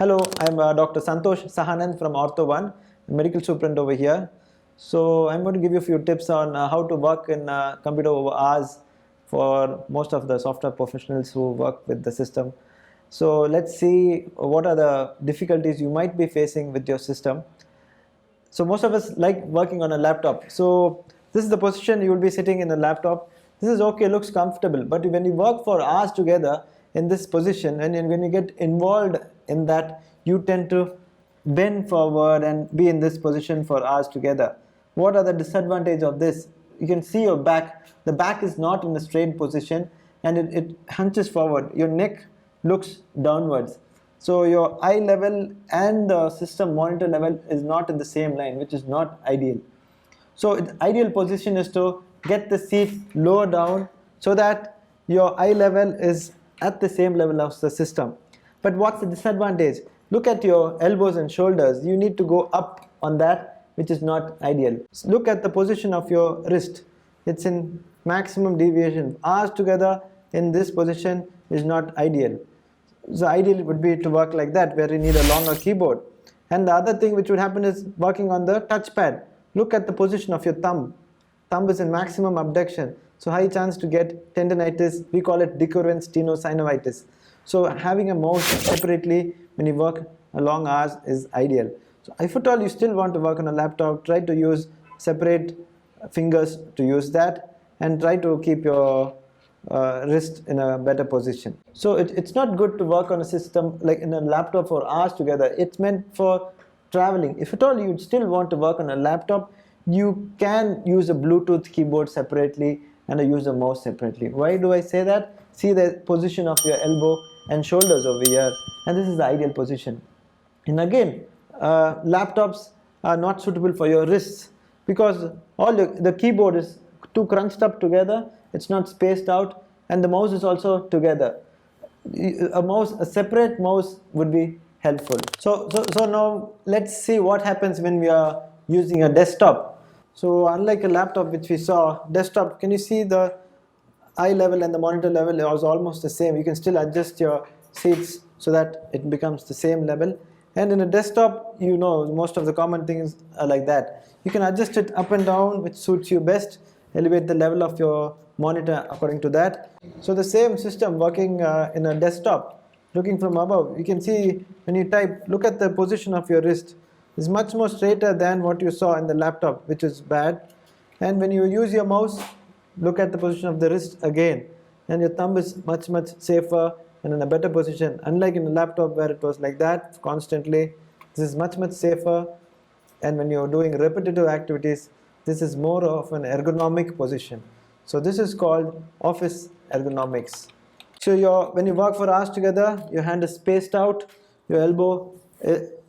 Hello, I'm Dr. Santosh Sahanand from Ortho 1, medical superintendent over here. So I'm going to give you a few tips on how to work in computer over hours for most of the software professionals who work with the system. So let's see what are the difficulties you might be facing with your system. So most of us like working on a laptop. So this is the position you will be sitting in a laptop. This is okay, looks comfortable, but when you work for hours together in this position, and when you get involved in that, you tend to bend forward and be in this position for hours together. What are the disadvantages of this? You can see your back. The back is not in a straight position and it hunches forward. Your neck looks downwards. So your eye level and the system monitor level is not in the same line, which is not ideal. So the ideal position is to get the seat lower down so that your eye level is at the same level of the system. But what's the disadvantage? Look at your elbows and shoulders. You need to go up on that, which is not ideal. So look at the position of your wrist. It's in maximum deviation. Hours together in this position is not ideal. So ideal would be to work like that, where you need a longer keyboard. And the other thing which would happen is working on the touchpad. Look at the position of your thumb. Thumb is in maximum abduction, so high chance to get tendinitis. We call it decurrent stenosynovitis. So having a mouse separately when you work long hours is ideal. So if at all you still want to work on a laptop, try to use separate fingers to use that, and try to keep your wrist in a better position. So it's not good to work on a system like in a laptop for hours together. It's meant for traveling. If at all you still want to work on a laptop, you can use a Bluetooth keyboard separately and use a mouse separately. Why do I say that? See the position of your elbow and shoulders over here, and this is the ideal position. And again, laptops are not suitable for your wrists because the keyboard is too crunched up together. It's not spaced out, and the mouse is also together. A separate mouse would be helpful. So now let's see what happens when we are using a desktop. So unlike a laptop which we saw, desktop, can you see the eye level and the monitor level is almost the same. You can still adjust your seats so that it becomes the same level. And in a desktop, you know, most of the common things are like that. You can adjust it up and down, which suits you best. Elevate the level of your monitor according to that. So the same system working in a desktop, looking from above, you can see when you type, look at the position of your wrist. It's much more straighter than what you saw in the laptop, which is bad. And when you use your mouse, look at the position of the wrist again, and your thumb is much safer and in a better position. Unlike in a laptop where it was like that constantly, this is much safer. And when you're doing repetitive activities, this is more of an ergonomic position. So this is called office ergonomics. So when you work for hours together, your hand is spaced out, your elbow,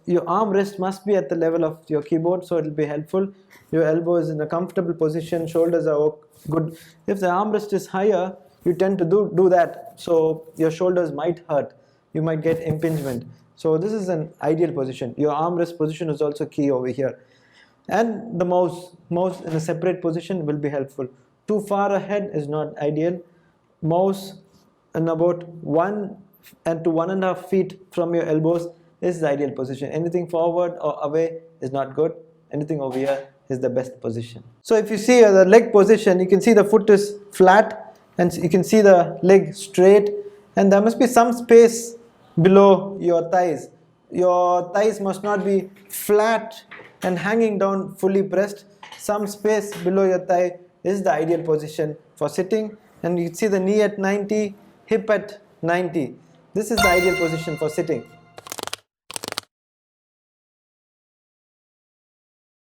your arm rest must be at the level of your keyboard, so it will be helpful. Your elbow is in a comfortable position, shoulders are good. If the arm rest is higher, you tend to do that, so your shoulders might hurt. You might get impingement. So this is an ideal position. Your arm rest position is also key over here. And the mouse in a separate position will be helpful. Too far ahead is not ideal. Mouse in about 1 to 1.5 feet from your elbows is the ideal position. Anything forward or away is not good. Anything over here is the best position. So if you see the leg position, you can see the foot is flat and you can see the leg straight, and there must be some space below your thighs. Your thighs must not be flat and hanging down fully pressed. Some space below your thigh is the ideal position for sitting, and you see the knee at 90, hip at 90. This is the ideal position for sitting.